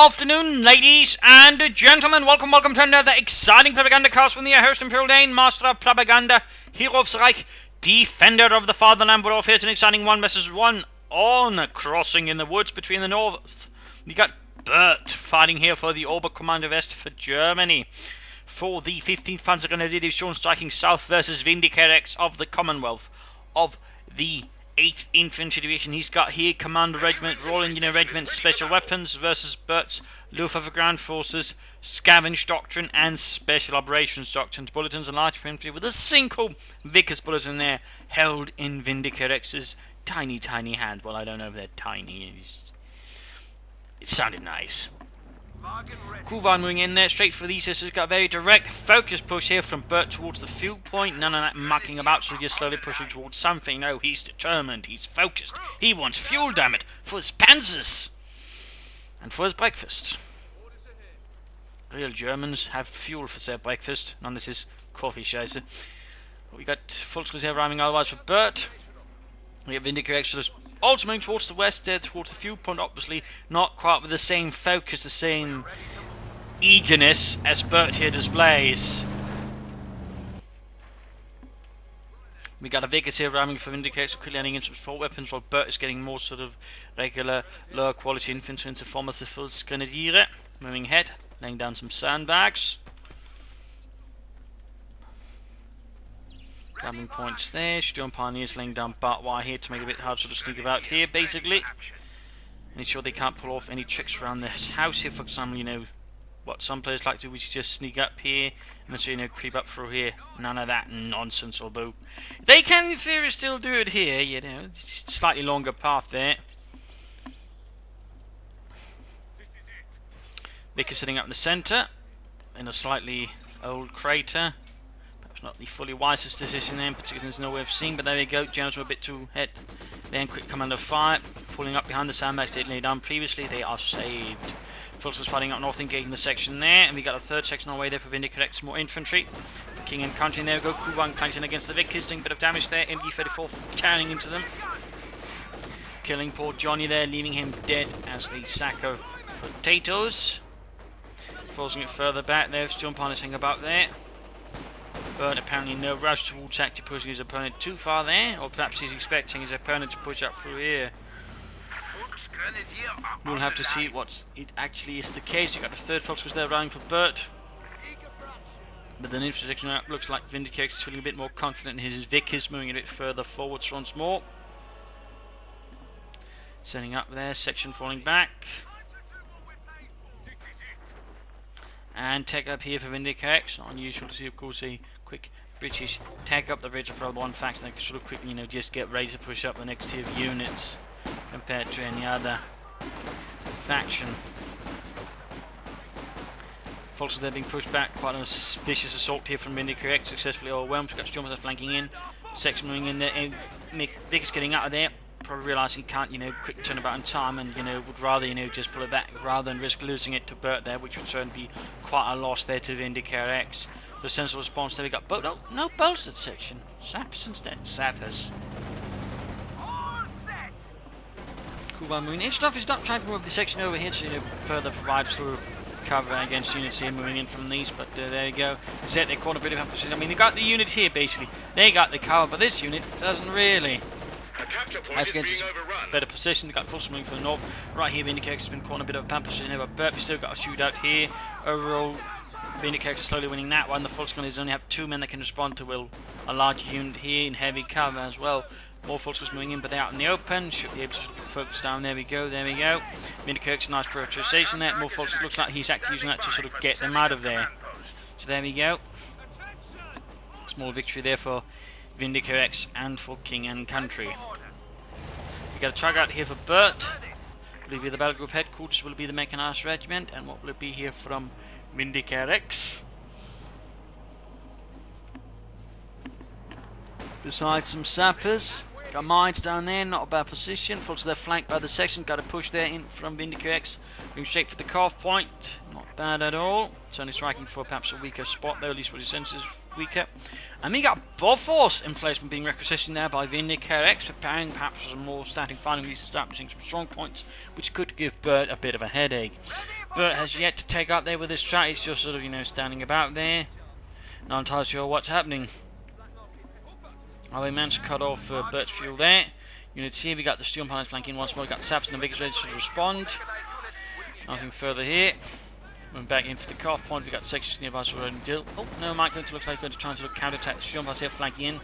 afternoon, ladies and gentlemen. Welcome to another exciting Propagandacast from the host Imperial Dane, Master of Propaganda, Hero of the Reich, Defender of the Fatherland. We're off here to an exciting 1 versus 1 on Crossing in the Woods between the North. You got Bert fighting here for the Oberkommando West for Germany. For the 15th Panzergrenadier Division striking south versus Vindicarex of the Commonwealth of the 8th Infantry Division. He's got here Commander Regiment, Royal Engineer Regiment, Special Weapons versus Bert's Luftwaffe Ground Forces, Scavenge Doctrine and Special Operations Doctrines. Bulletins and large infantry with a single Vickers bulletin there held in Vindicarex's tiny hand. Well, I don't know if they're tiny. It sounded nice. Kuvan moving in there, straight for these. This has got a very direct focus push here from Bert towards the fuel point. None of that mucking about, so just slowly pushing towards something. No, he's determined, he's focused. He wants fuel, damn it, for his panzers and for his breakfast. Real Germans have fuel for their breakfast. None of this is coffee scheiße. We got Volkskriegs here rhyming otherwise for Bert. We have Vindicarex also moving towards the west there, towards the fuel point, obviously not quite with the same focus, the same eagerness as Bert here displays. We got a Vickers here ramming for Vindicarex, quickly adding in some support weapons, while Bert is getting more sort of regular, lower quality infantry into form of the Volksgrenadiere. Moving ahead, laying down some sandbags. Grabbing points there. Sturm Pioneers laying down barbed wire here to make it a bit hard to sneak about here, basically. And ensure they can't pull off any tricks around this house here, for example, you know, what some players like to do, which is just sneak up here and then, so, you know, creep up through here. None of that nonsense, although they can, in theory, still do it here, you know, slightly longer path there. Vickers sitting up in the centre, in a slightly old crater. Not the fully wisest decision there, particularly there's no way of seeing, but there we go. Germans were a bit too ahead. Then quick command of fire, pulling up behind the sandbags they laid down previously. They are saved. Volks was fighting up north, engaging the section there, and we got a third section on the way there for Vindicarex, more infantry. For King and Country, and there we go. Kuban clanks in against the Vickers, doing a bit of damage there. MD-34 carrying into them, killing poor Johnny there, leaving him dead as a sack of potatoes. Forcing it further back there, Sturm punishing about there. Bert apparently no rush towards actually pushing his opponent too far there, or perhaps he's expecting his opponent to push up through here. We'll have to see what it actually is the case. You've got the third Fox was there running for Bert, but the infantry section looks like Vindicarex is feeling a bit more confident in his Vickers, moving a bit further forwards once more. Setting up there, section falling back. And tech up here for Vindicarex. Not unusual to see, of course, a quick British tech up the ridge of one faction. They can sort of quickly, you know, just get ready to push up the next tier of units compared to any other faction. Folks, they're being pushed back. Quite a vicious assault here from Vindicarex. Successfully overwhelmed. We've got Stormers flanking in. Section moving in there. And Vickers getting out of there. Probably realising he can't, you know, quick turn about in time, and, you know, would rather, you know, just pull it back rather than risk losing it to Bert there, which would certainly be quite a loss there to Vindicarex. The sensible response there, we got no bolstered section. Sappers instead. Sappers. Kuban moving in. Stuff is not trying to move the section over here to, you know, further provide sort of cover against units here moving in from these, but there you go. They caught a bit of emphasis. I mean, they got the unit here basically. They got the cover, but this unit doesn't really. As against a better position, they've got full swing for the north. Right here, Vindicarex has been caught in a bit of a pamper position here, but Bert, we still got a shootout here. Overall, Vindicarex is slowly winning that one. The Volksgrenadiers only have 2 men that can respond to a large unit here in heavy cover as well. More Volksgrenadiers moving in, but they're out in the open. Should be able to focus down. There we go. Vindicarex, nice prioritization there. More Volksgrenadiers, looks like he's actually using that to sort of get them out of there. So there we go. Small victory there for Vindicarex and for King and Country. We got a truck out here for Bert. Will it be the Battle Group headquarters? Will it be the Mechanized Regiment? And what will it be here from Vindicarex? Besides some sappers, got mines down there, not a bad position. Folks, they're flanked by the section. Got to push there in from Vindicarex. Going straight for the CoH point. Not bad at all. Certainly striking for perhaps a weaker spot there, at least what his senses weaker. And we got Bofors in placement being requisitioned there by Vindicarex, preparing perhaps for some more static fighting, at least establishing some strong points, which could give Bert a bit of a headache. Bert has yet to take up there with his strat. He's just sort of, standing about there. Not entirely sure what's happening. Oh, we managed to cut off Bert's fuel there. Unit C, we got the steel pilots flanking once more. We got the Saps and the Vickers ready to respond. Nothing further here. Went back in for the cutoff point. We got sections nearby, so we're ready to deal. Oh, no, Mike looks like going to try and counter-attack the steel pilots here, flanking in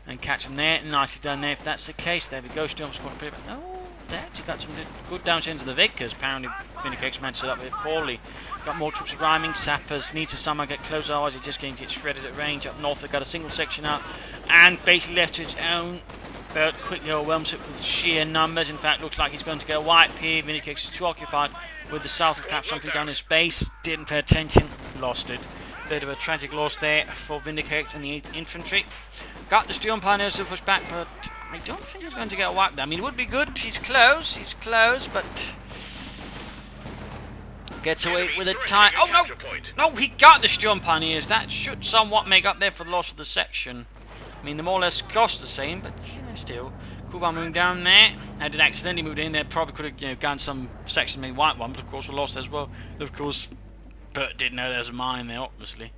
and catch them there. Nicely done there. If that's the case, there we go. Steel pilots going to oh, they actually got some good damage into the Vickers. Apparently, Vindicarex managed to set up a bit poorly. Got more troops arriving. Sappers need to somehow get closer, otherwise they're just going to get shredded at range. Up north, they've got a single section up and basically left to its own. Bert quickly overwhelms it with sheer numbers. In fact, looks like he's going to get a wipe here. Vindicarex is too occupied with the south and perhaps something down his base. Didn't pay attention, lost it. Bit of a tragic loss there for Vindicarex and the 8th Infantry. Got the Steel Pioneers to push back, but I don't think he's going to get a wipe there. I mean, it would be good. He's close, but gets away with a tie. Oh no! No, he got the Steel Pioneers. That should somewhat make up there for the loss of the section. I mean, they more or less cost the same, but still. Kuban moving down there. Had it accidentally moved in there, probably could have gone some section, maybe white one, but of course we lost as well. Of course, Bert didn't know there was a mine there, obviously.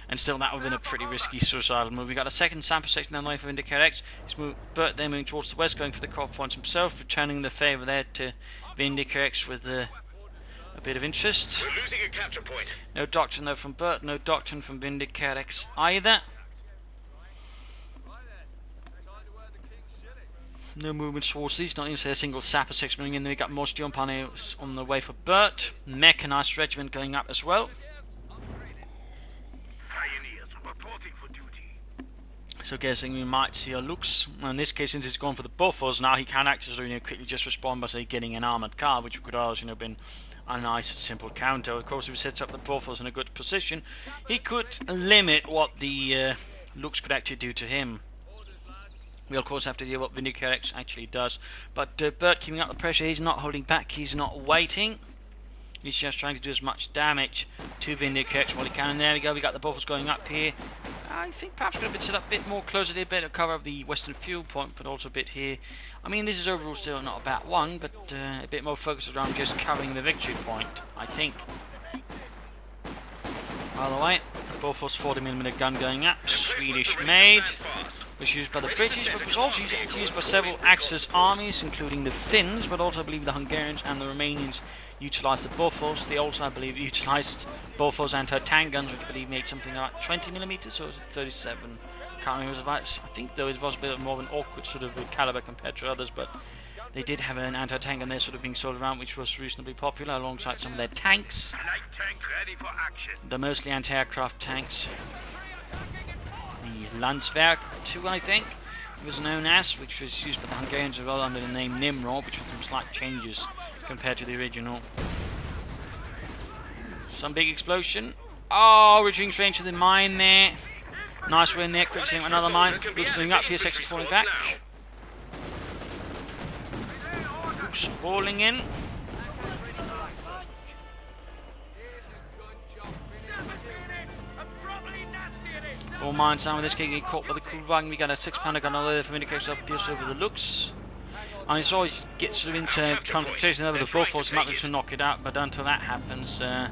And still, that would have been a pretty risky suicidal move. We got a second sample section down the way for Vindicarex. Bert then moving towards the west, going for the cut points himself, returning the favour there to Vindicarex with a bit of interest. We're losing a capture point. No doctrine though from Bert, no doctrine from Vindicarex either. No movement towards these, not even say a single sapper 6 moving in. Then we got more steel panels on the way for Bert. Mechanized regiment going up as well. Pioneers reporting for duty. So guessing we might see a Lux. In this case, since he's gone for the buffers, now he can actually quickly just respond by say getting an armoured car, which could also been a nice simple counter. Of course, if he sets up the buffers in a good position, he could limit what the Lux could actually do to him. We of course have to deal with what Vindicarex actually does. But Bert keeping up the pressure, he's not holding back, he's not waiting. He's just trying to do as much damage to Vindicarex while he can. And there we go, we got the buffers going up here. I think perhaps could have been set up a bit more closer to a bit of cover of the western fuel point, but also a bit here. I mean, this is overall still not a bad one, but a bit more focused around just covering the victory point, I think. By the way, buffers 40mm gun going up, Swedish made. Was used by the British, but was also used by several Axis armies, including the Finns, but also I believe the Hungarians and the Romanians utilised the Bofors. They also, I believe, utilised Bofors anti-tank guns, which I believe made something like 20mm, or was it 37? Can't remember. I think though it was a bit more of an awkward sort of caliber compared to others, but they did have an anti-tank and they're sort of being sold around, which was reasonably popular alongside some of their tanks. Light tank ready for action. They're mostly anti-aircraft tanks. The Landswerk 2, I think, it was known as, which was used by the Hungarians as well under the name Nimrod, which with some slight changes compared to the original. Some big explosion. Oh, retreating straight into the mine there. Nice win there, quick seeing another mine. Looks moving up here, section falling back. Looks falling in. All mines down with this getting caught by the Kuhlwagen. We got a 6-pounder gun on there for Vindicarex up deals over the Lux. And it's always gets sort of into confrontation over the Bofors, not to knock it out, but until that happens, well,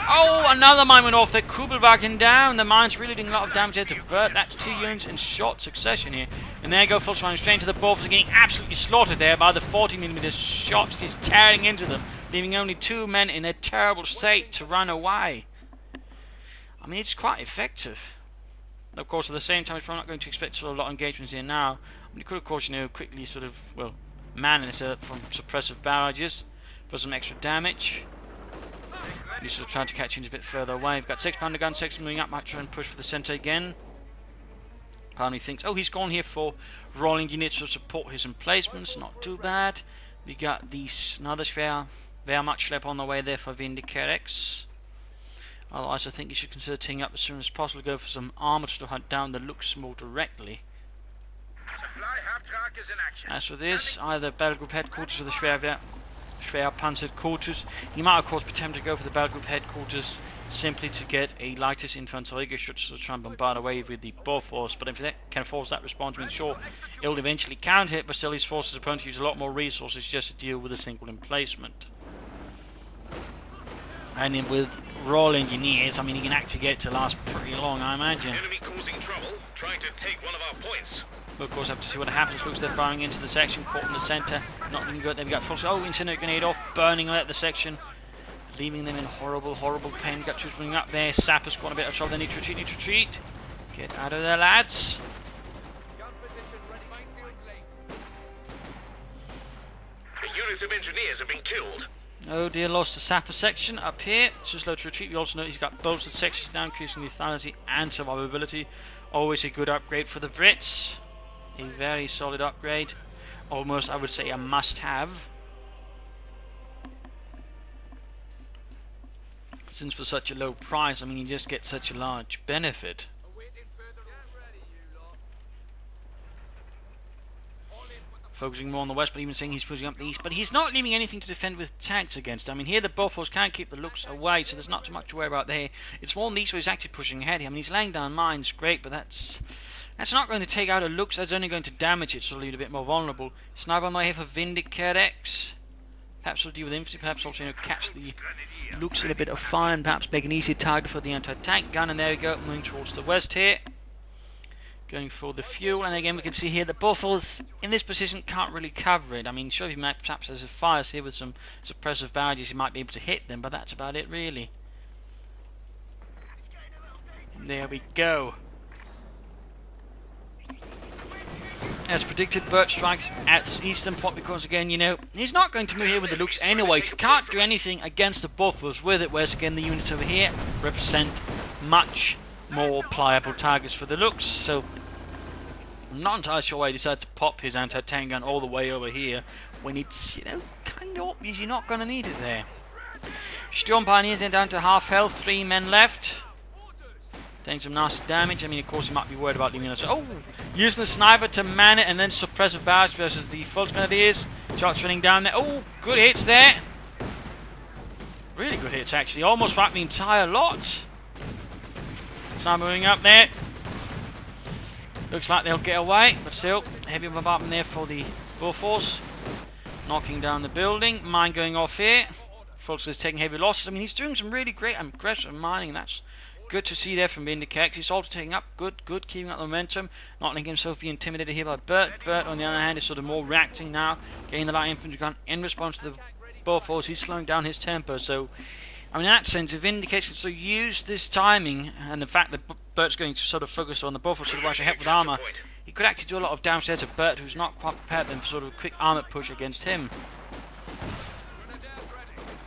oh, another mine went off there. Kuhlwagen down. The mine's really doing a lot of damage here to Bert. That's 2 units in short succession here. And there you go, full running straight into the Bofors, getting absolutely slaughtered there by the 40mm shots. He's tearing into them, leaving only 2 men in a terrible state to run away. I mean, it's quite effective. Of course, at the same time, we're not going to expect sort of a lot of engagements here now. I mean, you could, of course, quickly sort of, well, man it from suppressive barrages for some extra damage. You sort of trying to catch him a bit further away. We've got 6-pounder gun, 6 moving up, might try and push for the centre again. Part of me thinks, oh, he's gone here for rolling units to support his emplacements. Not too bad. We got another Wehrmachtschlepp on the way there for Vindicarex. Otherwise, I think you should consider teeing up as soon as possible. Go for some armour to hunt down the Lux more directly. As for this, either Battle Group Headquarters or the Schwerpanzer quarters. He might, of course, be tempted to go for the Battle Group Headquarters simply to get a lightest Infanteriegeschütz to try and bombard away with the Bofors. But if that can force that response, I mean, sure, it'll eventually counter it, but still his forces are prone to use a lot more resources just to deal with a single emplacement. And then with Royal Engineers, I mean, he can actually get to last pretty long, I imagine. Enemy causing trouble, trying to take one of our points. But of course, have to see what happens. Looks they're firing into the section, caught in the centre. Not looking good. They've got full. Oh, incendiary grenade off, burning out the section, leaving them in horrible, horrible pain. Got troops running up there. Sappers got a bit of trouble. They need to retreat. Get out of there, lads. The units of engineers have been killed. Oh dear, lost the sapper section up here. Too slow to retreat. We also know he's got bolstered sections now, increasing lethality and survivability. Always a good upgrade for the Brits. A very solid upgrade. Almost, I would say, a must-have. Since for such a low price, I mean, you just get such a large benefit. Focusing more on the west, but even saying he's pushing up the east. But he's not leaving anything to defend with tanks against. I mean, here the Buffos can't keep the looks away, so there's not too much to worry about there. It's more on the east where he's actually pushing ahead. I mean, he's laying down mines, great, but that's not going to take out a looks. That's only going to damage it, so leave it a bit more vulnerable. Sniper on the way here for Vindicarex. Perhaps we'll deal with infantry, perhaps also catch the looks in a bit of fire, and perhaps make an easy target for the anti-tank gun. And there we go, moving towards the west here. Going for the fuel, and again we can see here the Buffos in this position can't really cover it. I mean, sure, if he might perhaps as a fires here with some suppressive barrages, he might be able to hit them, but that's about it really. And there we go. As predicted, Bert strikes at the eastern point because, again, you know, he's not going to move here with the looks anyway. He can't do anything against the Buffos with it, whereas again the units over here represent much more pliable targets for the looks. So I'm not entirely sure why he decided to pop his anti-tank gun all the way over here when it's, you know, kind of obvious you're not going to need it there. Storm Pioneers are down to half health, 3 men left. Taking some nasty damage. I mean, of course, he might be worried about leaving us. Oh, using the sniper to man it and then suppressive barrage versus the Fulton Grenadiers. Shots running down there. Oh, good hits there. Really good hits, actually. Almost wrapped the entire lot. Sniper moving up there. Looks like they'll get away, but still, heavy bombardment there for the Buffos. Knocking down the building. Mine going off here. Fulton is taking heavy losses. I mean, he's doing some really great aggressive mining, and that's good to see there from Vindicarex. He's also taking up good, keeping up the momentum, not letting himself be intimidated here by Bert. Bert, on the other hand, is sort of more reacting now, getting the light infantry gun in response to the Buffos. He's slowing down his tempo, so I mean, in that sense, if Vindicarex could so use this timing and the fact that Bert's going to sort of focus on the Buffos sort of rush ahead with armour, he could actually do a lot of damage there to Bert, who's not quite prepared then for sort of a quick armour push against him.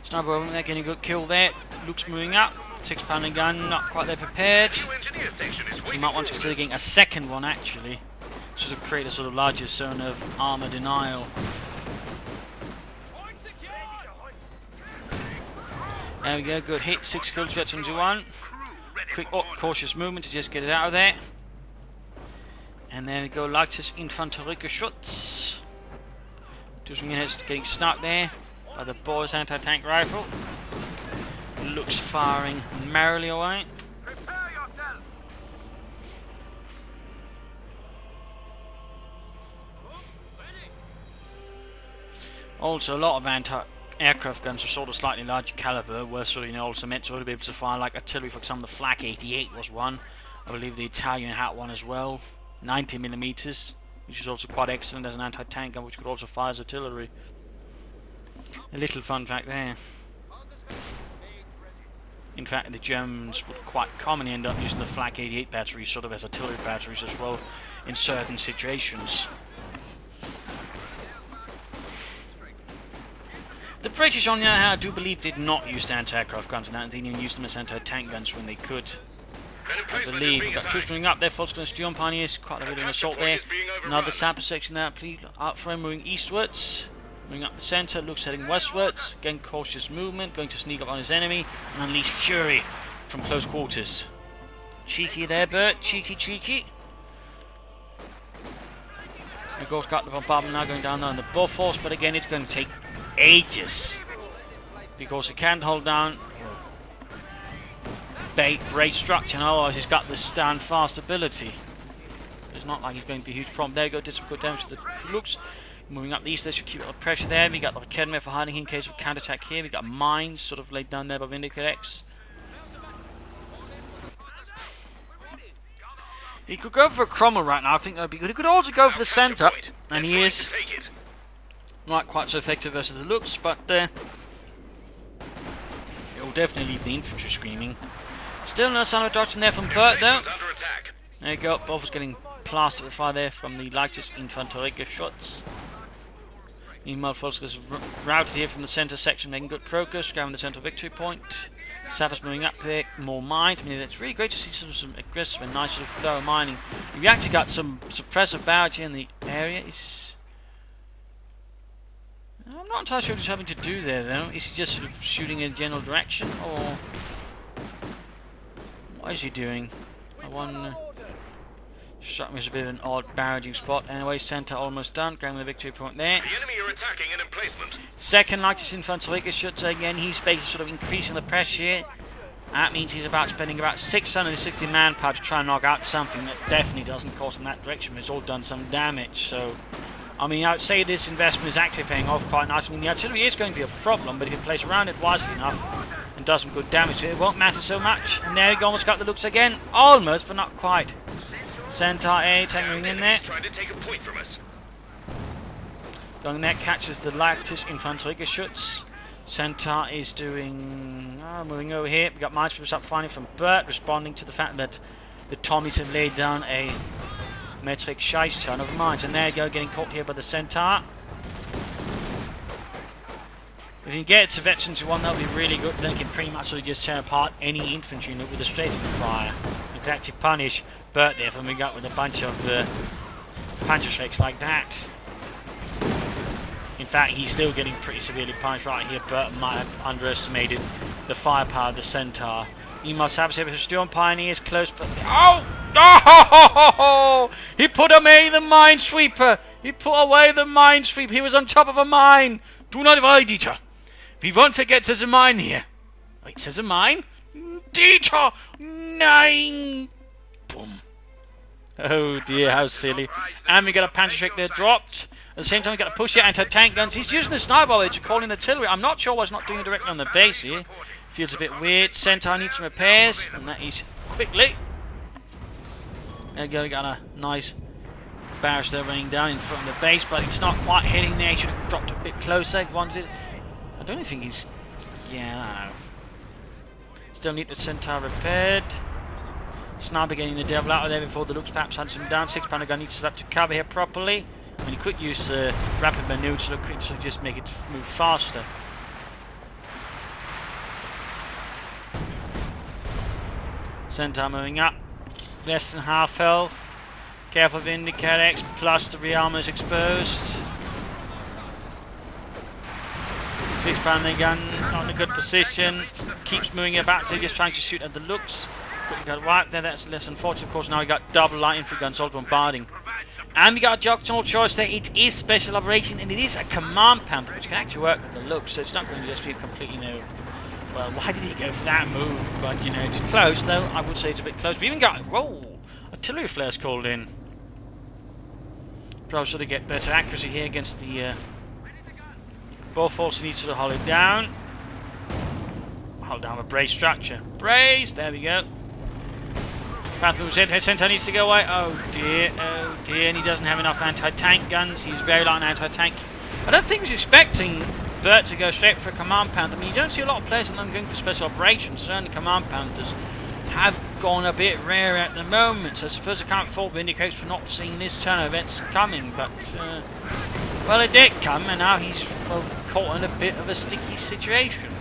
Sniper over there, getting a good kill there. Luke's moving up. 6-pounder gun, not quite there prepared. You might want to consider getting a second one actually, sort of create a sort of larger zone of armour denial. There we go, good hit, 6 kills, veterans to 1. Quick, cautious movement to just get it out of there. And there we go, leichtes Infanteriegeschütz. 2 units getting sniped there by the Boers anti-tank rifle. Looks firing merrily away. Also, a lot of anti-aircraft guns are sort of slightly larger caliber, were sort of, you know, also meant to be able to fire like artillery. For example, the Flak 88 was one. I believe the Italian had one as well, 90mm, which is also quite excellent as an anti-tank gun, which could also fire as artillery. A little fun fact there. In fact, the Germans would quite commonly end up using the Flak 88 batteries sort of as artillery batteries as well in certain situations. The British, on the other hand, I do believe did not use the anti-aircraft guns and that, they didn't even use them as anti-tank guns when they could. I believe we've got troops moving up there, Fulton and Storm Pioneers, quite a bit of an assault there. Another sapper section there, please, out frame moving eastwards. Moving up the centre, looks heading westwards. Again, cautious movement, going to sneak up on his enemy and unleash fury from close quarters. Cheeky there, Bert. Cheeky. Of course, got the bombardment now going down there on the Buffos, but again, it's going to take ages because he can't hold down great structure, and otherwise he's got the stand fast ability. It's not like he's going to be a huge problem. There you go, did some good damage to the looks. Moving up these, they should keep a lot of pressure there. We got the academy for hiding in case of counterattack here. We got mines sort of laid down there by Vindicarex. He could go for a Cromwell right now. I think that would be good. He could also go for the centre, and he is not quite so effective versus the looks, but it will definitely leave the infantry screaming. Still no sign of a dodge in there from Bert though. There you go. Both was getting plastered with fire there from the lightest infanterie shots. Meanwhile, Volsk is routed here from the centre section, making good progress, grabbing the central victory point. Satas moving up there, more mines. I mean, it's really great to see some aggressive and nice sort of thorough mining. We've actually got some suppressive barrage here in the area. I'm not entirely sure what he's having to do there, though. Is he just sort of shooting in a general direction, or what is he doing? One struck me as a bit of an odd barraging spot. Anyway, centre almost done, grabbing the victory point there. The enemy are attacking an emplacement. Second lightest infanterie shots again. He's basically sort of increasing the pressure here. That means he's spending about 660 manpower to try and knock out something that definitely doesn't cost in that direction, but it's all done some damage. So, I mean, I would say this investment is actually paying off quite nicely. I mean, the artillery is going to be a problem, but if you place around it wisely enough and does some good damage, it won't matter so much. And there you go, almost got the looks again. Almost, but not quite. Centaur A taking in there. Trying to take a point from us. Going there, catches the lightest infanterie shots. Centaur is doing... moving over here. We got mines up finally from Bert, responding to the fact that the Tommies have laid down a metric shice ton of mines. And there you go, getting caught here by the Centaur. If you can get it to veterans to one, that would be really good. Then you can pretty much sort of just tear apart any infantry unit with a strafing fire. You can actually punish Bert there for moving up with a bunch of Panzerschrecks like that. In fact, he's still getting pretty severely punished right here. Bert might have underestimated the firepower of the Centaur. Meanwhile, Saber still on Pioneers, close, but... Oh! Oh! He put away the minesweeper! He put away the minesweeper! He was on top of a mine! Do not avoid, Dieter! We won't forget there's a mine here. Wait, there's a mine? Dieter! Nine! Boom. Oh dear, how silly. And we got a Panzerschreck there dropped. At the same time, we got to push your anti-tank guns. He's using the sniper to call in artillery. I'm not sure why he's not doing it directly on the base here. Feels a bit weird. Centaur needs some repairs, and that is quickly. There you go, we got a nice barrage there running down in front of the base, but it's not quite hitting there. He should have dropped a bit closer if he wanted it. I don't think he's... Yeah, I don't know. Still need the Centaur repaired. Sniper getting the devil out of there before the looks perhaps hunts him down. 6-pounder gun needs to set up to cover here properly. I mean, he could use rapid maneuvers to just make it move faster. Centaur moving up. Less than half health. Careful Vindicarex, plus the rearmor is exposed. 6-pounder gun, not in a good position. Keeps moving about, so just trying to shoot at the looks. Quickly got right there, that's less unfortunate. Of course, now we got double light infantry guns all bombarding. And we got a doctrinal choice there. It is special operation, and it is a command panther, which can actually work with the looks, so it's not going to just be completely new. Well, why did he go for that move? But, you know, it's close, though. I would say it's a bit close. We even got, artillery flares called in. Probably sort of get better accuracy here against the both also needs to sort of hold it down. Hold down a brace structure. Brace! There we go. Panther was in. Centaur needs to go away. Oh dear, and he doesn't have enough anti-tank guns. He's very light on anti-tank. I don't think he's expecting Bert to go straight for a command panther. I mean, you don't see a lot of players that are going for special operations. Certainly command panthers have gone a bit rare at the moment. So I suppose I can't fault Vindicarex for not seeing this turn of events coming. But, well, it did come, and now he's caught in a bit of a sticky situation.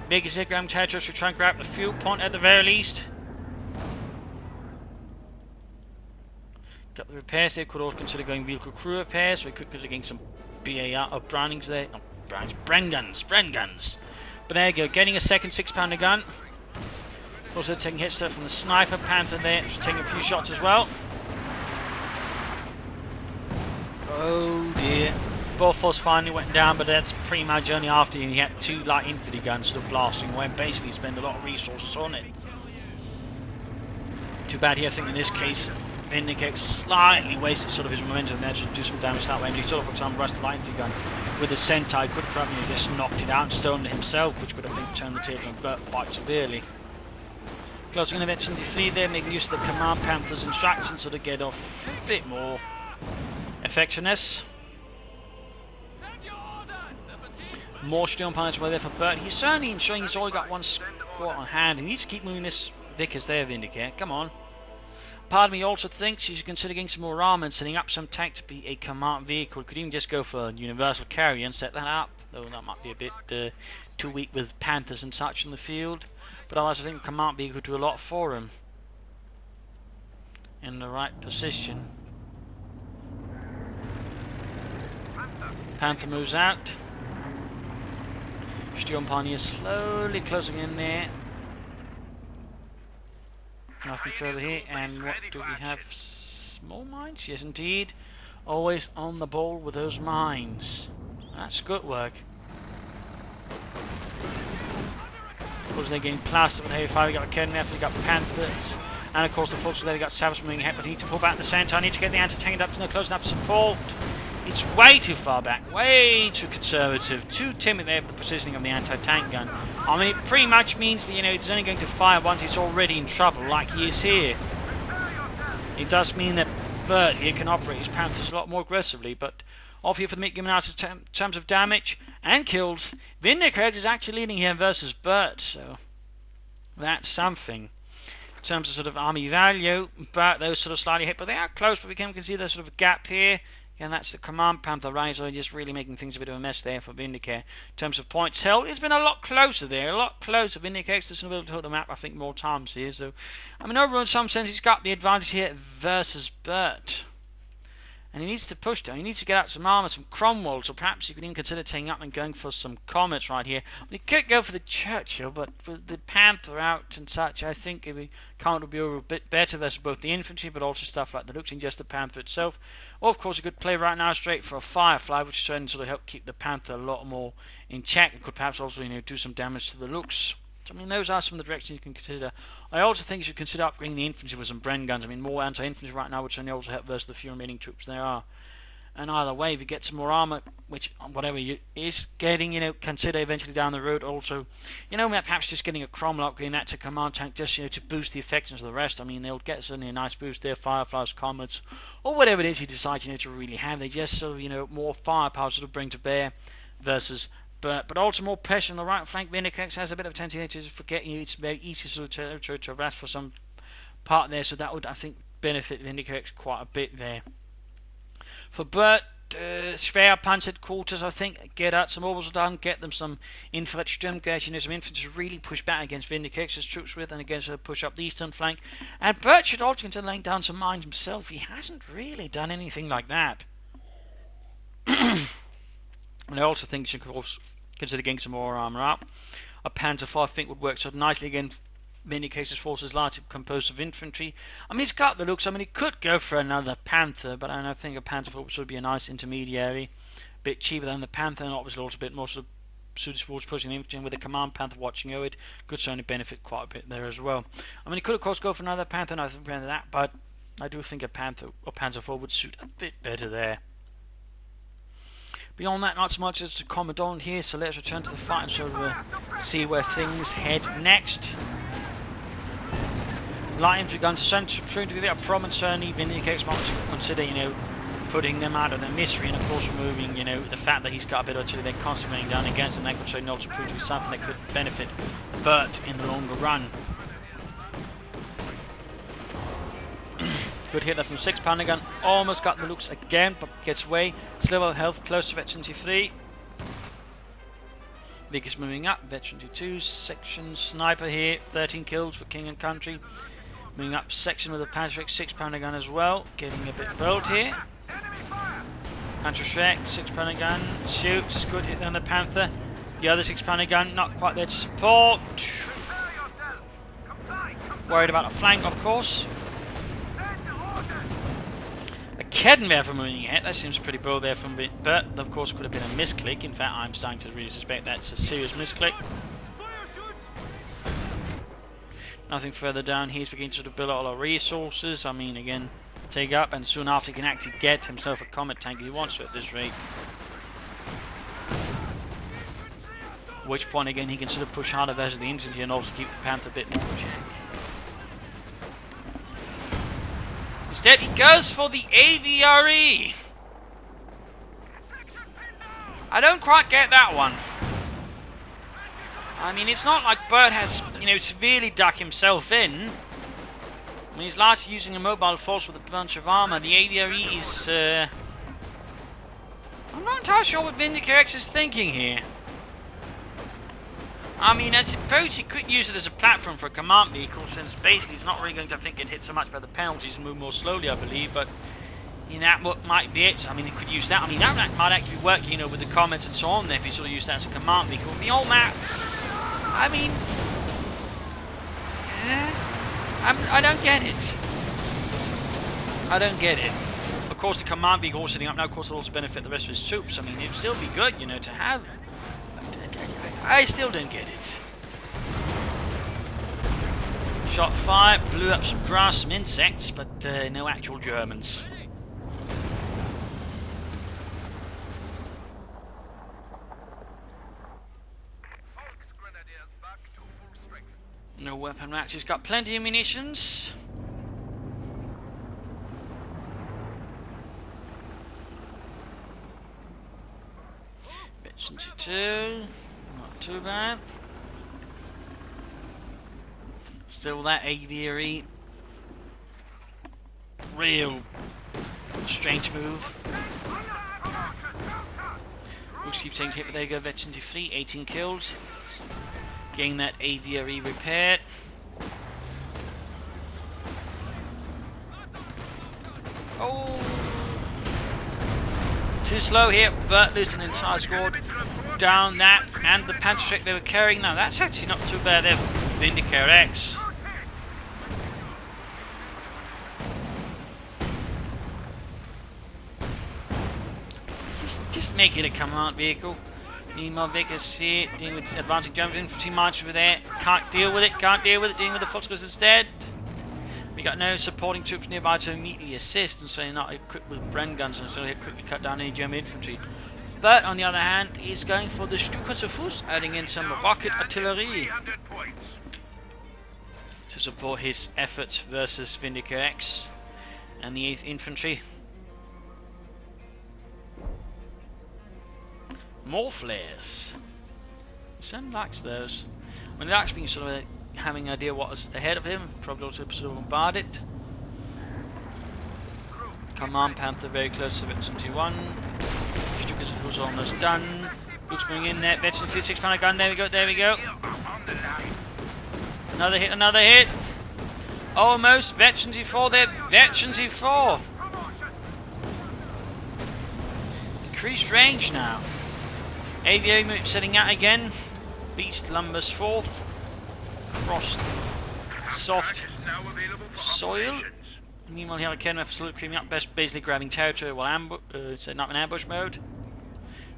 Biggest Zigram territories to try and grab the fuel point at the very least. Got the repairs there. Could also consider going vehicle crew repairs. We could consider getting some BAR or Brownings there. Not Brownings, Bren guns. But there you go, getting a second 6-pounder gun. Also taking hits there from the sniper panther there, just taking a few shots as well. Oh dear. Both force finally went down, but that's pretty much only after he had 2 light infantry guns sort of blasting away and basically spend a lot of resources on it. Too bad here, I think in this case Vindicarex slightly wasted sort of his momentum there to do some damage that way. And he sort of, for example, rushed the light infantry gun with the Sentai, could probably just knocked it out and stoned it himself, which would have, I think, turned the table on Bert quite severely. Closing in event 23 there, making use of the Command Panther's instructions so to get off a bit more effectiveness. More steel pilots were there for Bert. He's certainly ensuring he's only got one squad on hand. He needs to keep moving this Vickers there, Vindicare. Come on. Part of me also thinks you should consider getting some more armor and setting up some tank to be a command vehicle. Could even just go for a universal carrier and set that up. Though that might be a bit too weak with Panthers and such in the field. But otherwise I think a command vehicle could do a lot for him. In the right position. Panther moves out. Steel Pioneer slowly closing in there. Nothing further here, and what do we have? Small mines? Yes indeed. Always on the ball with those mines. That's good work. Of course they're getting plastered with heavy fire. We've got a Kedneff, we've got Panthers, and of course the folks there, they've got Savage moving ahead, but he needs to pull back the center. I need to get the anti-tank up to no close enough support. It's way too far back, way too conservative, too timid there for the positioning of the anti-tank gun. I mean, it pretty much means that, you know, it's only going to fire once it's already in trouble, like he is here. It does mean that Bert here can operate his Panthers a lot more aggressively, but off here for the given out in terms of damage and kills, Vindicarex is actually leading here versus Bert, so that's something. In terms of sort of army value, Bert, those sort of slightly hit, but they are close, but we can see there's sort of a gap here. And that's the Command Panther Riser, just really making things a bit of a mess there for Vindicare. In terms of points held, it's been a lot closer there, a lot closer. Vindicare's just been able to hold the map, I think, more times here. So, I mean, overall, in some sense, he's got the advantage here versus Bert. And he needs to push down. He needs to get out some armor, some Cromwells, or perhaps he could even consider taking up and going for some Comets right here. He could go for the Churchill, but with the Panther out and such, I think the count would be over a bit better versus both the infantry, but also stuff like the looks and just the Panther itself. Or, of course, he could play right now straight for a Firefly, which would sort of help keep the Panther a lot more in check. It could perhaps also, you know, do some damage to the looks. I mean, those are some of the directions you can consider. I also think you should consider upgrading the infantry with some Bren guns. I mean, more anti-infantry right now, which only also help versus the few remaining troops there are. And either way, if you get some more armor, which whatever you is getting, you know, consider eventually down the road also, you know, perhaps just getting a Cromwell, upgrading that to command tank, just, you know, to boost the effectiveness of the rest. I mean, they'll get certainly a nice boost there, Fireflies, Comets, or whatever it is you decide, you know, to really have. They just sort of, you know, more firepower sort of bring to bear versus. But also more pressure on the right flank. Vindicarex has a bit of a tendency to forget, you know, it's very easy sort of to harass for some part there, so that would, I think, benefit Vindicarex quite a bit there. For Bert, Schwer Panzer quarters, I think, get out some orbitals done, get them some infrared Sturmgears, you know, some infantry to really push back against Vindicarex's troops with, and again, push up the eastern flank. And Bert should also consider laying down some mines himself. He hasn't really done anything like that. And I also think you should, of course, consider getting some more armour up. A Panzer IV, I think, would work sort of nicely against Vindicare's forces, largely composed of infantry. I mean, he's got the looks. I mean, he could go for another Panther, but I think a Panzer IV would be a nice intermediary. A bit cheaper than the Panther, and obviously also a bit more sort of suited towards pushing the infantry, and with the Command Panther watching over it, could certainly benefit quite a bit there as well. I mean, he could, of course, go for another Panther, and I think that, but I do think a Panther or Panzer IV would suit a bit better there. Beyond that, not so much as to comment on here, so let's return to the fight and sort of see where things head next. Light infantry guns are proving to be a problem, certainly Vindicarex might consider, you know, putting them out of their misery, and of course removing, you know, the fact that he's got a bit or two they're constantly running down against, and that could certainly also prove to be something that could benefit Bert in the longer run. Good hit there from 6-pounder gun. Almost got the looks again, but gets away. Slow health, close to Vet 23. Vickers moving up. Vet 22 section. Sniper here. 13 kills for King and Country. Moving up section with a Panzer 6-pounder gun as well. Getting a bit bold here. Panzer Shrek, 6-pounder gun. Shoots. Good hit on the Panther. The other 6-pounder gun not quite there to support. Worried about the flank, of course. Keddenwerfer for moving ahead, that seems pretty bold there from Bert. Of course, could have been a misclick. In fact, I'm starting to really suspect that's a serious misclick. Nothing further down. He's beginning to build all our resources. I mean, again, take up, and soon after he can actually get himself a combat tank if he wants to at this rate. At which point again he can sort of push harder versus the infantry and also keep the Panther a bit more in check. Instead he goes for the AVRE. I don't quite get that one. I mean, it's not like Bert has, severely dug himself in. When he's largely using a mobile force with a bunch of armor, the AVRE is, I'm not entirely sure what Vindicarex is thinking here. I mean, I suppose he could use it as a platform for a command vehicle, since basically he's not really going to get hit so much by the penalties and move more slowly, I believe, but that might be it. I mean, he could use that. I mean, that might actually work, with the comments and so on there, if he sort of used that as a command vehicle. The old map, I mean, I don't get it. I don't get it. Of course, the command vehicle setting up now, of course, will also benefit the rest of his troops. I mean, it'd still be good, to have. I still don't get it. Shot 5, blew up some grass, some insects, but no actual Germans. No weapon racks, he's got plenty of munitions. Bits 2, not too bad. Still that AVRE. Real strange move. We'll keep taking hit, but there you go, veteran 3, 18 kills. Getting that AVRE repaired. Oh! Too slow here, but losing an entire squad. Down that, and the Panther strike they were carrying. Now that's actually not too bad there. Vindicarex. Just make it a command vehicle. Need more vehicles here, dealing with advancing German infantry march over there. Can't deal with it, dealing with the Volksgruppe instead. We got no supporting troops nearby to immediately assist, and so they're not equipped with Bren guns, and so they quickly cut down any German infantry. But on the other hand, he's going for the Sturmgewehr, adding in some rocket artillery to support his efforts versus Vindicarex and the 8th Infantry. More flares. Sam likes those. When he likes being sort of having an idea what was ahead of him, probably also sort of bombard it. Command Panther very close to Veteran 21. Stukas was almost done. Looks bring in there. Veteran 56 pounder gun. There we go. Another hit. Almost. Veteran E4 there. Veteran E4. Increased range now. AVA setting out again. Beast lumbers forth. Across soft soil. Meanwhile, here Kenrith slowly creeping up, basically grabbing territory while setting up in ambush mode.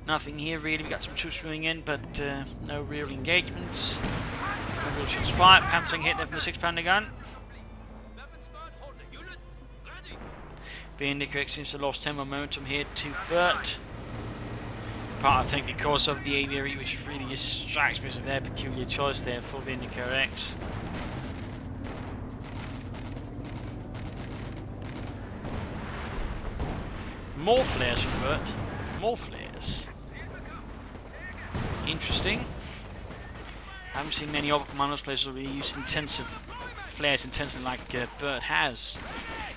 Nothing here really. We got some troops moving in, but no real engagements. No real shots fired. Panther hit there from the 6 pounder gun. Vindicarex seems to have lost 10 momentum here to Bert. Part I think because of the AVRE, which really just strikes me as a very peculiar choice there for Vindicarex. More flares from Bert. More flares. Interesting. Haven't seen many other commandos players really use intensive flares intensively like Bert has.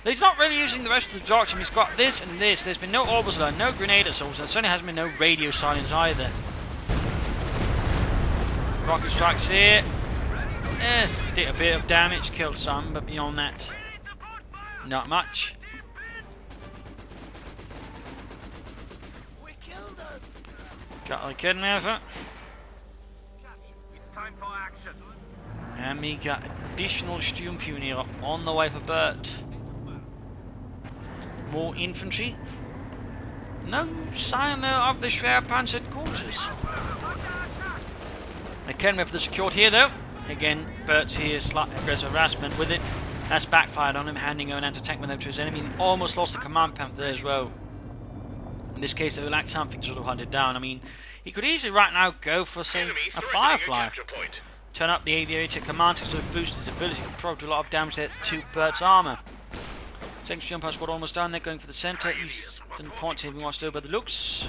But he's not really using the rest of the doctrine. He's got this and this. There's been no orbitals alone, no grenade assaults, and certainly hasn't been no radio silence either. Rocket strikes here. Did a bit of damage, killed some, but beyond that, not much. Got the kidnapper. It's time for action. And we got additional Sturmpioniere on the way for Bert. More infantry. No sign though of the Schwerpanzer quarters. The Kenrith is secured here though. Again, Bert's here, slight aggressive harassment with it. That's backfired on him, handing over an anti-tank window to his enemy. He almost lost the command panther there as well. In this case, they will lack something to sort of hunt it down. I mean, he could easily right now go for, say, a Firefly. Turn up the aviator to command to sort of boost his ability to probably do a lot of damage there to Bert's armour. Second jump out squad almost done. They're going for the centre. Eastern point if he wants to go by the looks.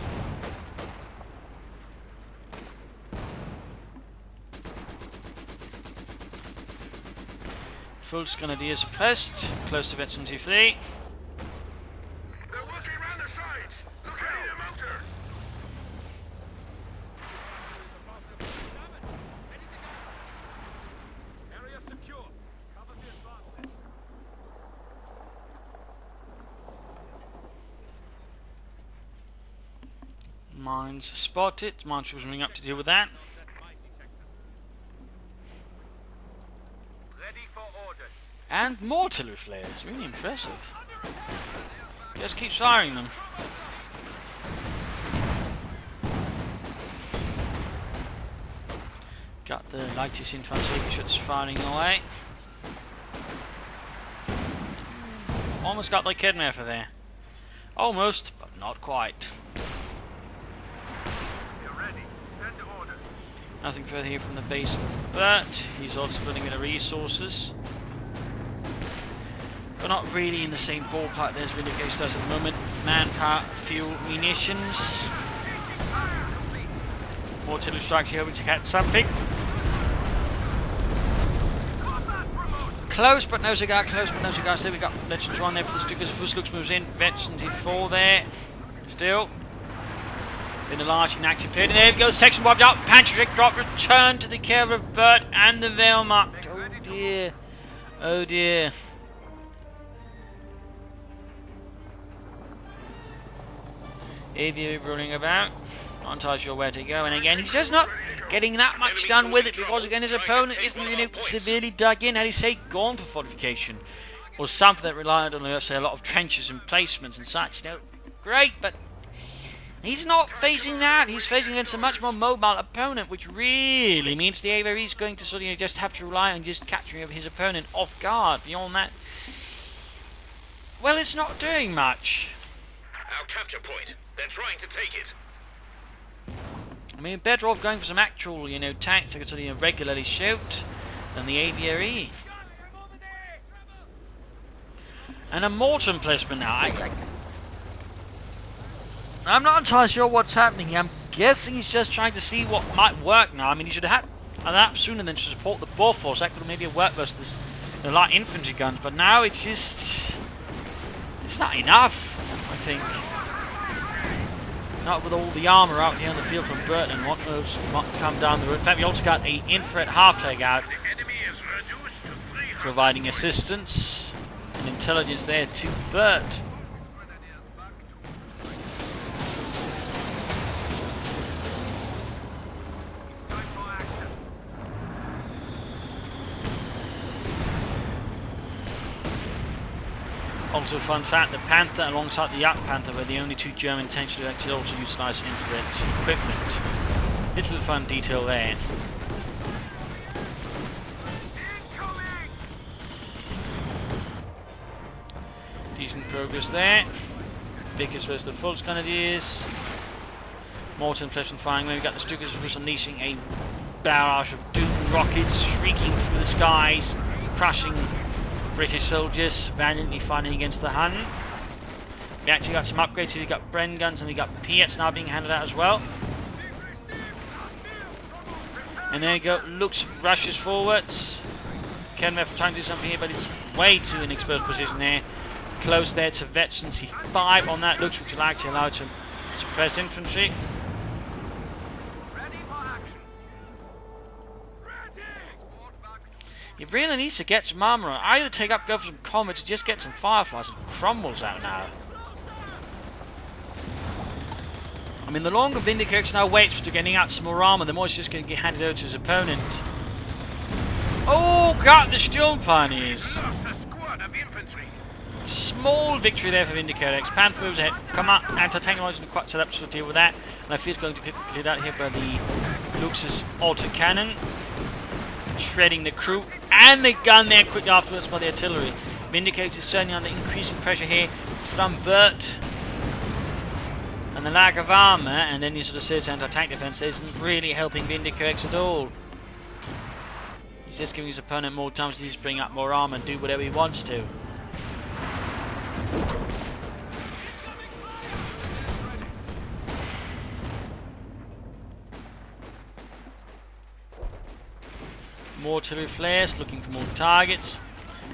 Full Grenadiers suppressed. Close to Veteran 2-3. They're working around the sides. Look at the motor. Area secure. Cover the advance. Mines spotted. Mines was running up to deal with that. Ready for orders. And more artillery flares. Really impressive. Just keeps firing them. Got the lightest infantry shots firing away. Almost got the kidnapper there. Almost, but not quite. You're ready. Send orders. Nothing further here from the base of Bert. He's also splitting the resources. But not really in the same ballpark as Vindicarex does at the moment. Manpower, fuel, munitions. More artillery strikes here, hoping to catch something. Close but no cigar, close but no cigar. Still we got Legends 1 there for the Stukas. Fuslux moves in. Veterans 4 there. Still. In a large inactive period. And there we go. Section wiped out. Patrick drop. Return to the care of Bert and the Wehrmacht. Oh dear. Oh dear. Aviator rolling about. Not entirely sure where to go. And again, he's just not getting that much done with it because again his opponent isn't really severely dug in. Had he say gone for fortification or something that relied on, let's say, a lot of trenches and placements and such, you know, great, but he's not facing that. He's facing against a much more mobile opponent, which really means the AVR is going to sort of, you know, just have to rely on just capturing of his opponent off guard. Beyond that, well, it's not doing much. Our capture point. They're trying to take it. I mean, better off going for some actual, you know, tanks that can sort of, you know, regularly shoot than the AVRE. And a Morton placement now. I'm not entirely sure what's happening here. I'm guessing he's just trying to see what might work now. I mean, he should have had an app sooner than to support the Boer force. That could have maybe worked versus the light infantry guns. But now it's just... it's not enough, I think. Not with all the armour out here on the field from Bert and what knows what come down the road. In fact, we also got a infrared half-tag out, providing assistance and intelligence there to Bert. Also, fun fact, the Panther alongside the Yak Panther were the only two German tanks to actually also utilise infrared equipment. Little fun detail there. Decent progress there. Vickers versus the Fultz Grenadiers. Morton pleasant firing. We've got the Stukas who's unleashing a barrage of doom rockets shrieking through the skies, crushing British soldiers, valiantly fighting against the Hun. We actually got some upgrades here. We got Bren guns and we got Piets now being handed out as well. And there you go. Lux rushes forwards. Kenmeth trying to do something here, but it's way too in exposed position there. Close there to Veterans 5 on that Lux, which will actually allow it to suppress infantry. He really needs to get some armour on. Either take up, go for some comets, just get some Fireflies and crumbles out now. I mean, the longer Vindicarex now waits for getting out some more armour, the more it's just going to get handed over to his opponent. Oh, got the Sturm Pioneers. Small victory there for Vindicarex. Panther moves ahead. Come on, anti-tank lines and quite set up to deal with that. And I feel it's going to be cleared out here by the Lux's auto cannon. Shredding the crew and the gun there quick afterwards by the artillery. Vindicarex is certainly under increasing pressure here from Bert. And the lack of armour, and then you sort of sit anti-tank defence, isn't really helping Vindicarex at all. He's just giving his opponent more time to just bring up more armour and do whatever he wants to. More artillery flares, looking for more targets.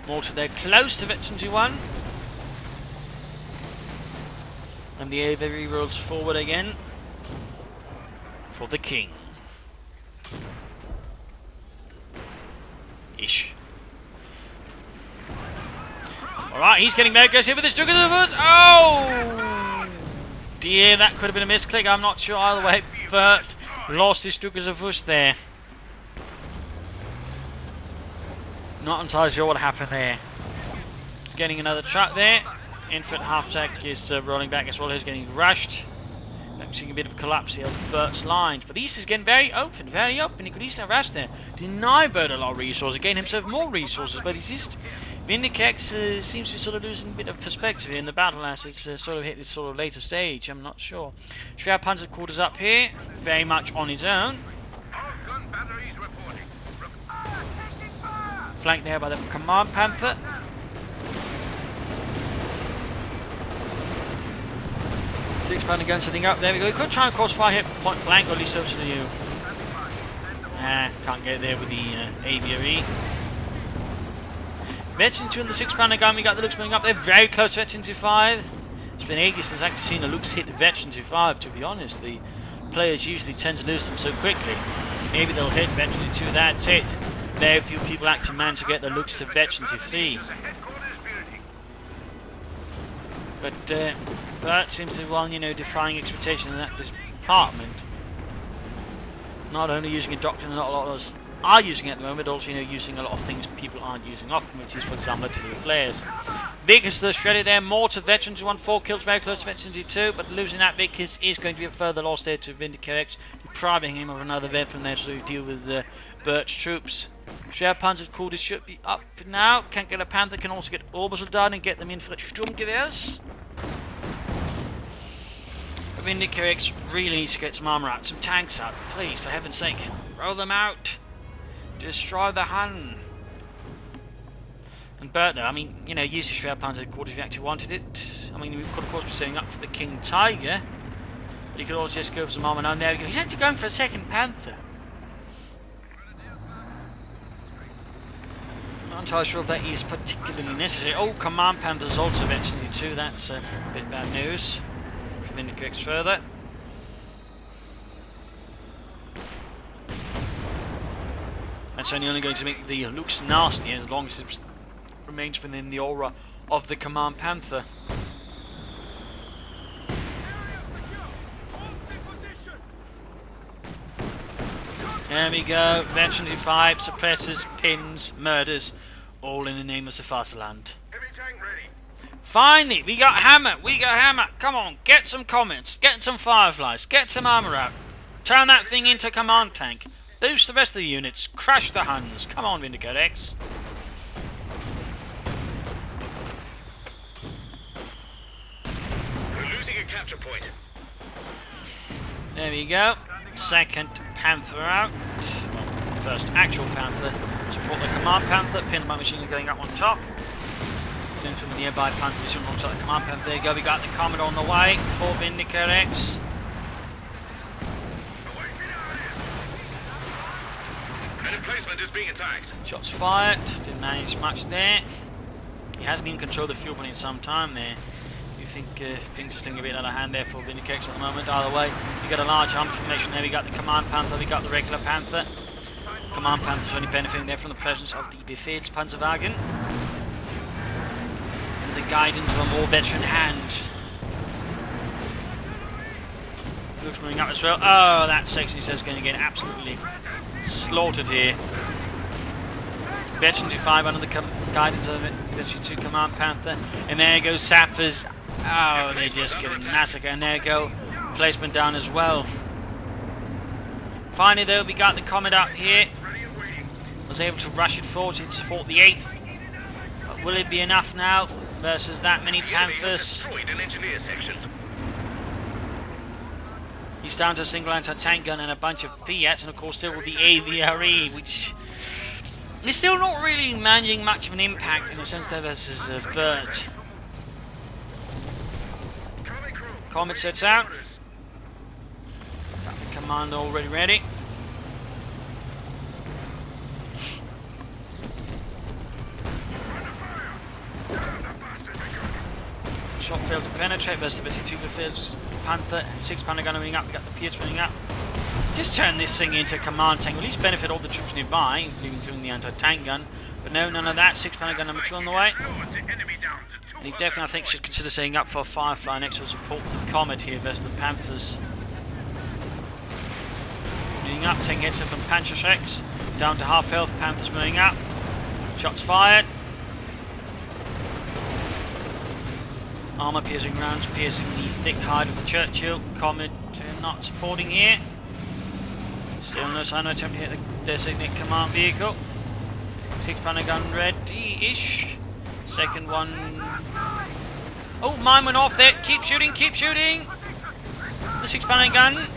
Mortar there close to Veteran 2-1. And the AV rolls forward again for the King. Ish. Alright, he's getting very aggressive with his Stukas of Foot. Oh! Dear, that could have been a misclick. I'm not sure either way. Bert lost his Stukas of Foot there. Not entirely sure what happened there. Getting another truck there. Infant half-tack is rolling back as well. He's getting rushed. Seeing a bit of a collapse here of Bert's lines. But East is getting very open. He could easily have rushed there. Deny Bert a lot of resources. Gain himself more resources. But he's just... Vindicarex seems to be sort of losing a bit of perspective here in the battle as it's sort of hit this sort of later stage. I'm not sure. Schwer Panzer quarters up here. Very much on his own. Gun batteries reporting. Flanked there by the Command Panther. Six-pounder gun setting up. There we go. He could try and cause fire hit point blank, or at least over to the U. Can't get there with the AVRE. Veteran 2 and the 6-pounder gun. We got the Lux moving up there. Very close to Veteran 2-5. It's been ages since I've actually seen the Lux hit Veteran 2-5, to be honest. The players usually tend to lose them so quickly. Maybe they'll hit Veteran 2, that's it. Very few people actually manage to get the Lux to Veteran 2-3. But Bert seems to, well, defying expectation in that department. Not only using a doctrine that not a lot of us are using at the moment, but also, using a lot of things people aren't using often, which is, for example, artillery flares. Vickers the shredded there, more to Veterans who won 4 kills, very close to Veterans 2, but losing that Vickers is going to be a further loss there to Vindicarex, depriving him of another veteran there to deal with Bert's troops. Schwer Panzer's called, should be up now. Can't get a Panther, can also get Orbital done and get them in for the Sturmgewehrs. Vindicarex really needs to get some armour out, some tanks out, please, for heaven's sake. Roll them out. Destroy the Hun. And Bert, though, use the Schwer Panzer quarter if you actually wanted it. We could, of course, be setting up for the King Tiger. But you could also just go for some armour. Now, there we go. He's actually going for a second Panther. Not entirely sure if that is particularly necessary. Oh, Command Panther's also eventually too. That's a bit bad news. Vindicarex further. That's only going to make the looks nasty as long as it remains within the aura of the Command Panther. There we go. Veteran 5 suppresses, pins, murders, all in the name of the Fatherland. Heavy tank ready. Finally, we got Hammer. Come on, get some comments, get some Fireflies, get some armour out. Turn that thing into a command tank. Boost the rest of the units. Crush the Huns. Come on, Vindicarex. We're losing a capture point. There we go. Second Panther out. Well, first actual Panther. Support the Command Panther. Pin by machine gun going up on top. Same from the nearby Panther. This one looks like the Command Panther. There you go. We got the Commodore on the way for Vindicarex. An emplacement is being attacked. Shots fired. Didn't manage much there. He hasn't even controlled the fuel point in some time there. You think things are slipping a bit out of hand there for Vindicarex at the moment. Either way, we got a large arm formation there. We got the Command Panther. We got the regular Panther. Command Panther's only benefiting there from the presence of the Befehlspanzerwagen and the guidance of a more veteran hand. Looks moving up as well. Oh, that section is just going to get absolutely slaughtered here. Veteran 5 under the guidance of Veteran 2 Command Panther. And there goes Sappers. Oh, they're just getting massacred. And there go placement down as well. Finally, though, we got the Comet up here. was able to rush it forward to support the 8th. But will it be enough now versus that many The enemy have Panthers? destroyed an engineer section. He's down to a single anti-tank gun and a bunch of Fiats, and of course still with the AVRE, which is still not really managing much of an impact in the sense that versus Bert. Comet sets out. Got the commando already ready. Shot failed to penetrate versus the 52 Fifths. Panther, 6 Panther gun moving up, we got the Pierce moving up. Just turn this thing into a command tank, at least benefit all the troops nearby, including the anti-tank gun. But no, none of that. 6 Panther gun number 2 on the way. And he definitely, I think, should consider setting up for a Firefly next to support the Comet here versus the Panthers. Moving up, taking hits from Vindicarex. Down to half health, Panthers moving up. Shots fired. Armour piercing rounds, piercing the thick hide of the Churchill. Comet not supporting here. Still no sign of attempt to hit the designated command vehicle. 6 Panther gun ready-ish. Second one. Oh, mine went off there. Keep shooting, keep shooting. The 6 Panther gun.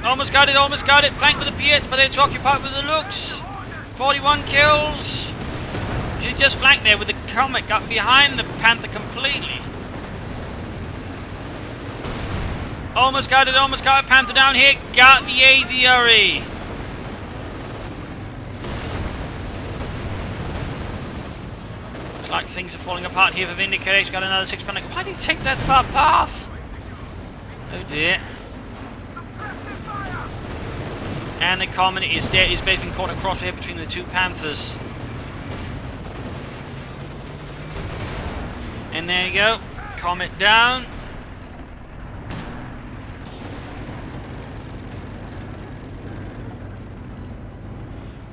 Almost got it, almost got it. Flanked with the Piets, but it's occupied with the Looks. 41 kills. You just flanked there with the Comet. Got behind the Panther completely. Almost got it, Panther down here. Got the AVRE. Looks like things are falling apart here for Vindicarex. Got another 6 Panther. Why did he take that far path? Oh dear. And the Comet is dead. He's basically caught across here between the 2 Panthers. And there you go. Comet down.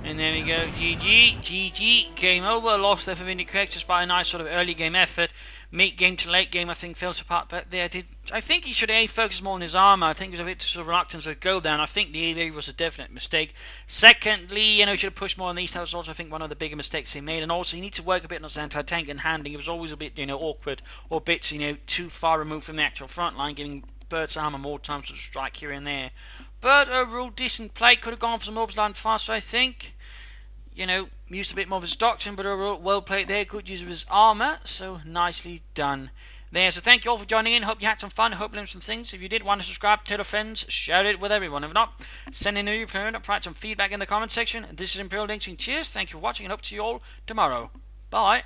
And there we go, GG, game over. Lost there for Vindicarex despite a nice sort of early game effort. Mid game to late game, I think, fell apart back there. I think he should focus more on his armour. I think he was a bit sort of reluctant to go down. I think the AV was a definite mistake. Secondly, he should have pushed more on these. That was also, I think, one of the bigger mistakes he made. And also, he needs to work a bit on his anti-tank and handling. It was always a bit, awkward or bits, too far removed from the actual front line, giving Bert's armour more time to strike here and there. But overall, decent play. Could have gone for some orbs line faster, I think. Used a bit more of his doctrine, but overall, well played there. Good use of his armour, so nicely done there. So thank you all for joining in. Hope you had some fun. Hope you learned some things. If you did want to subscribe, tell your friends, share it with everyone. If not, send in a new plan, provide some feedback in the comment section. This is Imperial Links. Cheers, thank you for watching, and hope to see you all tomorrow. Bye.